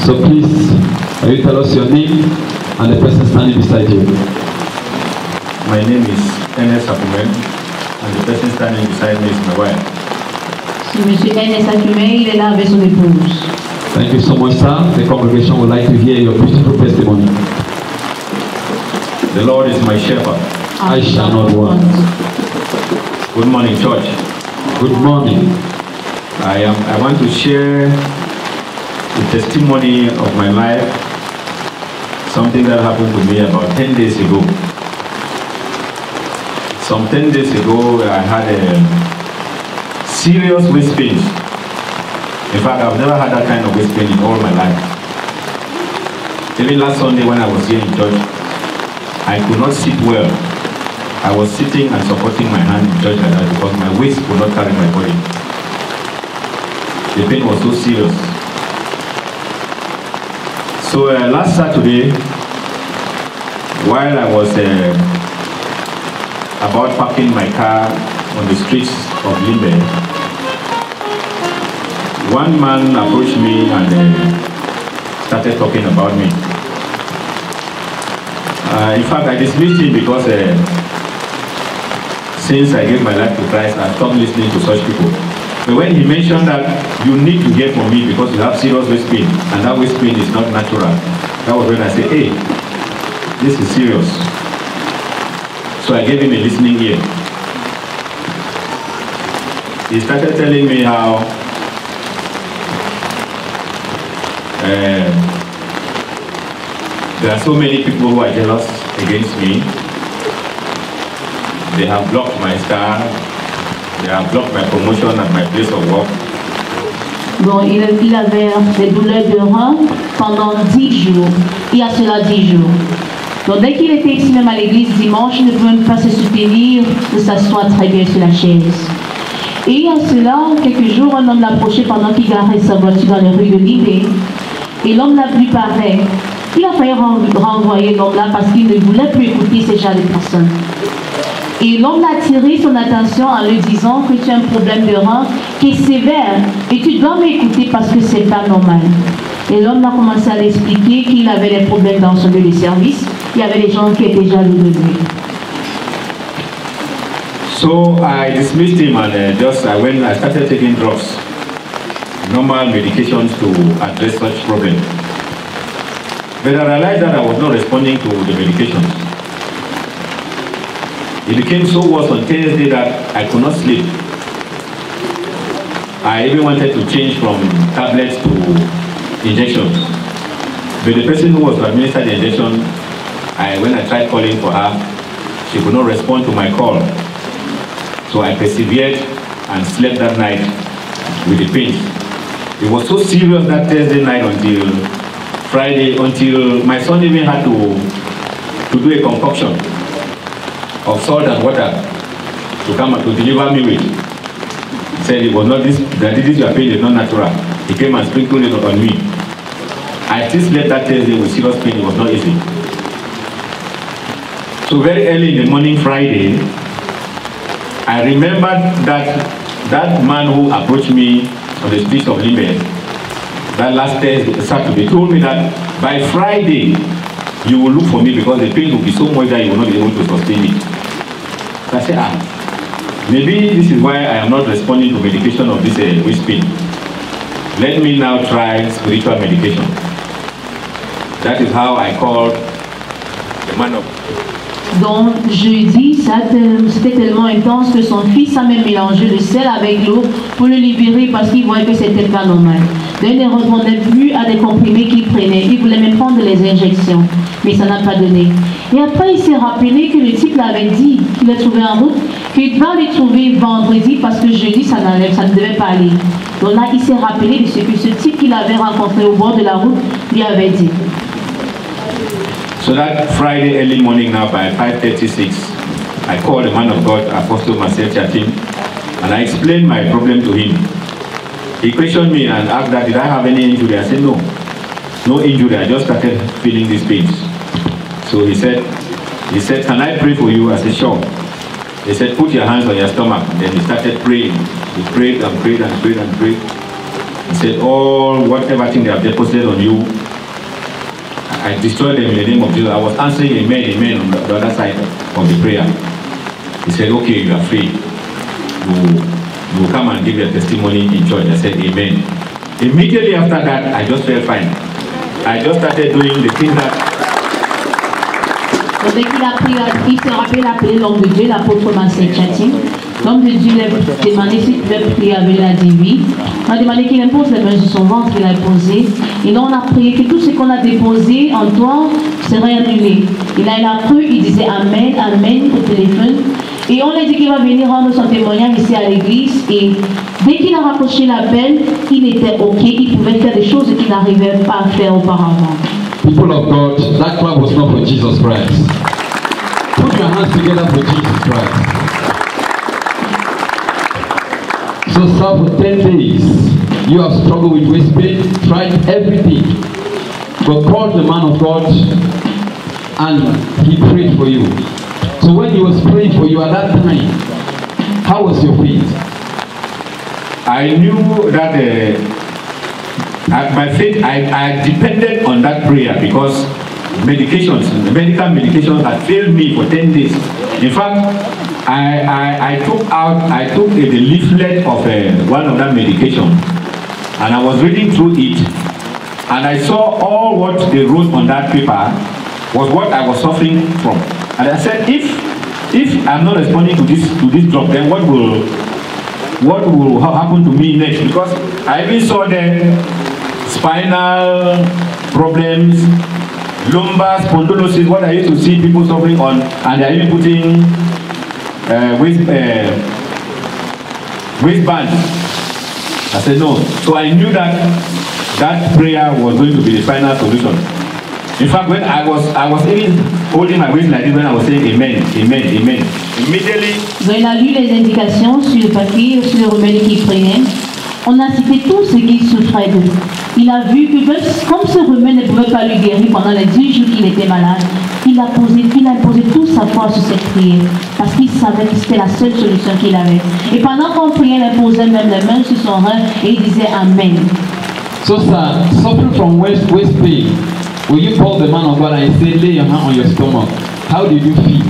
So please, will you tell us your name and the person standing beside you? My name is Ernest Akumen, and the person standing beside me is my wife. C'est Monsieur Ernest Akumen, il est là avec son épouse. Thank you so much, sir. The congregation would like to hear your beautiful testimony. The Lord is my shepherd. I shall not want. Good morning, church. Good morning. I want to share the testimony of my life, something that happened to me about 10 days ago. Some 10 days ago, I had a serious waist pain. In fact, I've never had that kind of waist pain in all my life. Even last Sunday when I was here in church, I could not sit well. I was sitting and supporting my hand in church like that because my waist could not carry my body. The pain was so serious. So last Saturday, while I was about parking my car on the streets of Limbe, one man approached me and started talking about me. In fact, I dismissed him because since I gave my life to Christ, I stopped listening to such people. But when he mentioned that you need to hear from me because you have serious waist pain, and that waist pain is not natural, that was when I said, hey, this is serious. So I gave him a listening ear. He started telling me how there are so many people who are jealous against me. They have blocked my star. They have blocked my promotion at my place of work. Bon, il avait des douleurs de rein pendant 10 jours. Il y a cela 10 jours. Donc dès qu'il était ici même à l'église dimanche, il ne pouvait même pas se soutenir, de s'asseoir très bien sur la chaise. Et il y a cela, quelques jours, un homme l'a approché pendant qu'il garait sa voiture dans les rues de Libé. Et l'homme l'a vu paraître. Il a failli renvoyer l'homme là parce qu'il ne voulait plus écouter ces genres de personnes. Et l'homme l'a attiré son attention en lui disant que tu as un problème de rein qui est sévère et tu dois m'écouter parce que c'est pas normal. Et l'homme a commencé à l'expliquer qu'il avait des problèmes dans son lieu de service. Il y avait des gens qui étaient jaloux de lui. So I dismissed him and I started taking drugs, normal medications to address such problems. But I realized that I was not responding to the medications. It became so worse on Thursday that I could not sleep. I even wanted to change from tablets to injections. But the person who was to administer the injection, when I tried calling for her, she could not respond to my call. So I persevered and slept that night with the pain. It was so serious that Thursday night until Friday, until my son even had to do a concoction of salt and water to come to deliver me with. He said it was not this, that this your pain is not natural. He came and sprinkled it on me. I still slept that Thursday with serious pain. It was not easy. So very early in the morning Friday, I remembered that man who approached me on the streets of Limbe that last Saturday told me that by Friday you will look for me because the pain will be so much that you will not be able to sustain it. So I said, maybe this is why I am not responding to medication of this waist pain. Let me now try spiritual medication. That is how I called the man of Donc jeudi, c'était tellement intense que son fils a même mélangé le sel avec l'eau pour le libérer parce qu'il voyait que c'était pas normal. Donc il ne répondait plus à des comprimés qu'il prenait. Il voulait même prendre les injections, mais ça n'a pas donné. Et après il s'est rappelé que le type l'avait dit, qu'il a trouvé en route, qu'il va le trouver vendredi parce que jeudi ça ne devait pas aller. Donc là il s'est rappelé de ce que ce type qu'il avait rencontré au bord de la route lui avait dit. So that Friday early morning now by 5:36, I called the man of God, Apostle Marcel Chatim, and I explained my problem to him. He questioned me and asked that did I have any injury? I said no, no injury. I just started feeling these pains. So he said, can I pray for you? I said sure. He said put your hands on your stomach. Then he started praying. He prayed and prayed and prayed and prayed. And said, whatever thing they have deposited on you, I destroyed them in the name of Jesus. I was answering amen, amen on the other side of the prayer. He said, okay, you are free. You will come and give your testimony in church. I said, amen. Immediately after that, I just felt fine. I just started doing the things that... Donc, dès qu'il a pris, il s'est rappelé l'appeler l'homme de Dieu, l'apôtre commençait à chatting. L'homme de Dieu lui a demandé s'il pouvait prier avec la dit oui. On a demandé qu'il impose les mains sur son ventre, il a posé. Et donc on a prié que tout ce qu'on a déposé en toi serait annulé. Et là il a cru, il disait Amen, Amen au téléphone. Et on a dit qu'il va venir rendre son témoignage ici à l'église. Et dès qu'il a raccroché l'appel, il était OK, il pouvait faire des choses qu'il n'arrivait pas à faire auparavant. People of God, that clap was not for Jesus Christ. Put your hands together for Jesus Christ. So, sir, for 10 days, you have struggled with waist pain, tried everything, but called the man of God and he prayed for you. So when he was praying for you at that time, how was your faith? I knew that my faith, I depended on that prayer because medical medications had failed me for 10 days. In fact, I took the leaflet of one of that medication and I was reading through it and I saw all what they wrote on that paper was what I was suffering from. And I said, if I'm not responding to this drug, then what will happen to me next? Because I even saw the spinal problems, lumbar spondylosis, what I used to see people suffering on, and they're even putting waistbands. I said no. So I knew that prayer was going to be the final solution. In fact, when I was even holding my waist like this when I was saying amen, amen, amen. Immediately. Donc il a lu les indications sur le papier, sur le remède qu'il prenait. On a cité tout ce qu'il souffrait de. Il a vu que comme ce remède ne pouvait pas lui guérir pendant les 10 jours qu'il était malade, il a imposé toute sa foi sur cette prière parce qu'il savait que c'était la seule solution qu'il avait. Et pendant qu'on priait, il imposait même les mains sur son rein et il disait Amen. So, sir, suffering from waist pain, when you call the man of God and say, lay your hand on your stomach, how did you feel?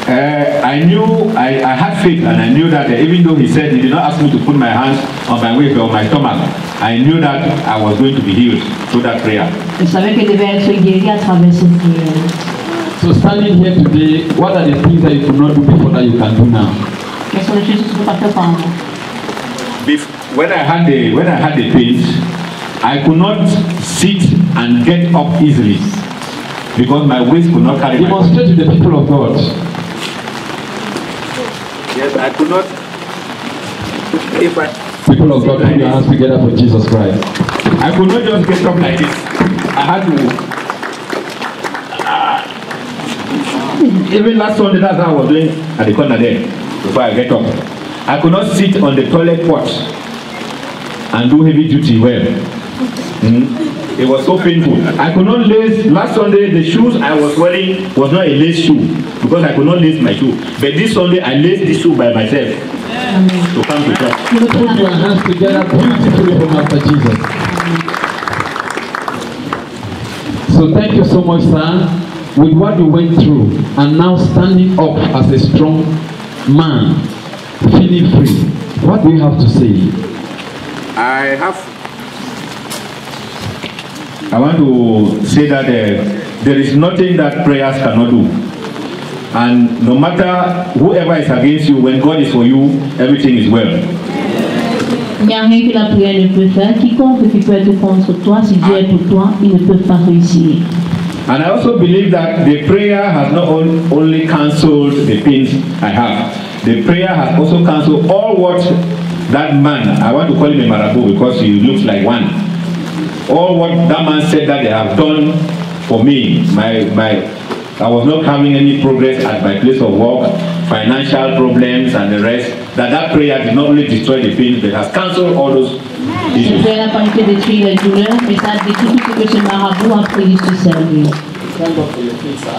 I knew I had faith and I knew that even though he said he did not ask me to put my hands on my waist or my stomach, I knew that I was going to be healed through that prayer. Je savais que devait être guéri à travers cette prière. So standing here today, what are the things that you could not do before that you can do now? Quelles sont les choses que tu peux pas faire pendant? When I had the pains, I could not sit and get up easily because my waist could not carry. Demonstrate to the people of God. Yes, I could not. People of God, put your hands together for Jesus Christ. I could not just get up like this. I had to. Even last Sunday, that's how I was doing at the corner there before I get up. I could not sit on the toilet pot and do heavy duty well. It was so painful. I could not lace. Last Sunday, the shoes I was wearing was not a lace shoe because I could not lace my shoe. But this Sunday, I laced the shoe by myself to come to church. Put your hands together beautifully for Master Jesus. So thank you so much, sir. With what you went through and now standing up as a strong man, feeling free, what do you have to say? I want to say that there is nothing that prayers cannot do. And no matter whoever is against you, when God is for you, everything is well. Il n'y a rien que la prière ne peut faire. Quiconque qui peut être contre toi, si Dieu est pour toi, il ne peut pas réussir. And I also believe that the prayer has not only cancelled the pains I have. The prayer has also cancelled all what that man, I want to call him a marabout because he looks like one. All what that man said that they have done for me, I was not having any progress at my place of work, financial problems and the rest, that prayer did not only destroy the pain, but has cancelled all those issues. La prière n'a pas été détruire les douleurs, mais ça a détruit tout ce que ce marabout a prié sur servir. Thank God for your faith, sir.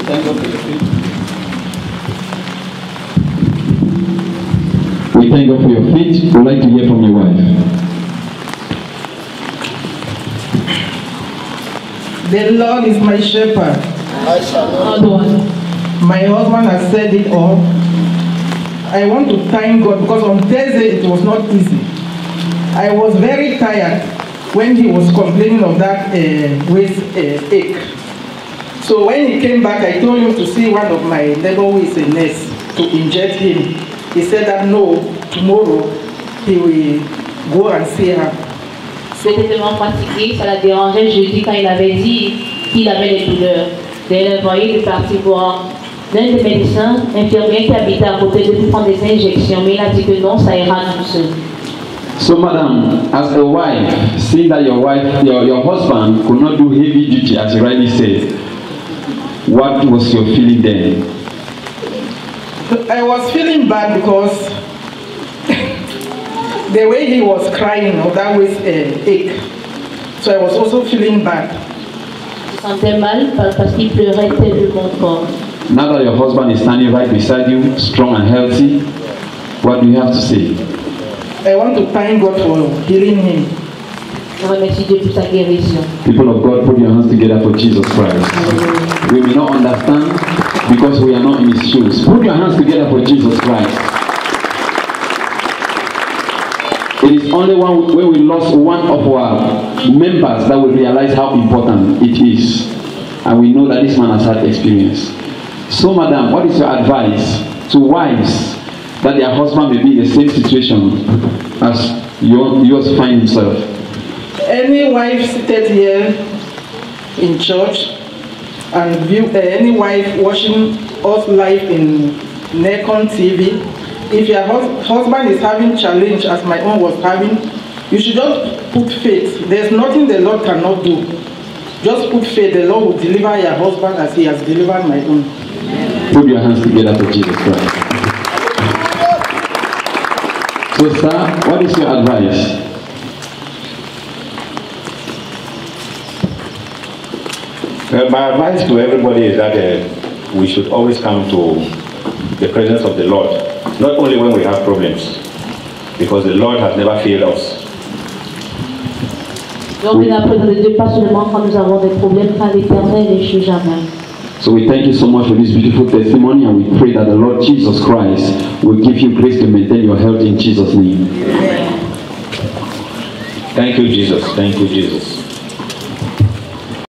Thank God for your faith. We thank God for your faith. We'd like to hear from your wife. The Lord is my shepherd. My husband has said it all. I want to thank God because on Thursday it was not easy. I was very tired when he was complaining of that waist ache. So when he came back, I told him to see one of my neighbor who is a nurse to inject him. He said that no, tomorrow he will go and see her. J'étais tellement fatiguée, ça la dérangeait. Jeudi, quand il avait dit qu'il avait des douleurs, dès le voyait, il est parti voir l'un des médecins infirmiers qui habitait à côté de lui prendre des injections, mais il a dit que non, ça ira tout seul. So, madam, as a wife, seeing that your husband could not do heavy duty, as you rightly said, what was your feeling then? I was feeling bad because the way he was crying, that was ache. So I was also feeling bad. Je sentais mal parce qu'il pleurait tellement fort. Now that your husband is standing right beside you, strong and healthy, what do you have to say? I want to thank God for healing him. Je remercie Dieu pour sa guérison. People of God, put your hands together for Jesus Christ. We may not understand because we are not in his shoes. Put your hands together for Jesus Christ. It is only when we lost one of our members that we realize how important it is. And we know that this man has had experience. So, madam, what is your advice to wives that their husband may be in the same situation as yours find himself? Any wife seated here in church and view any wife watching us live in Nikon TV, if your husband is having challenge as my own was having, you should just put faith. There's nothing the Lord cannot do. Just put faith. The Lord will deliver your husband as he has delivered my own. Put your hands together for Jesus Christ. So, sir, what is your advice? Well, my advice to everybody is that we should always come to the presence of the Lord, not only when we have problems, because the Lord has never failed us. Donc, la présence de Dieu, pas seulement quand nous avons des problèmes, car l'Éternel n'échoue jamais. So we thank you so much for this beautiful testimony, and we pray that the Lord Jesus Christ will give you grace to maintain your health in Jesus' name. Thank you, Jesus. Thank you, Jesus.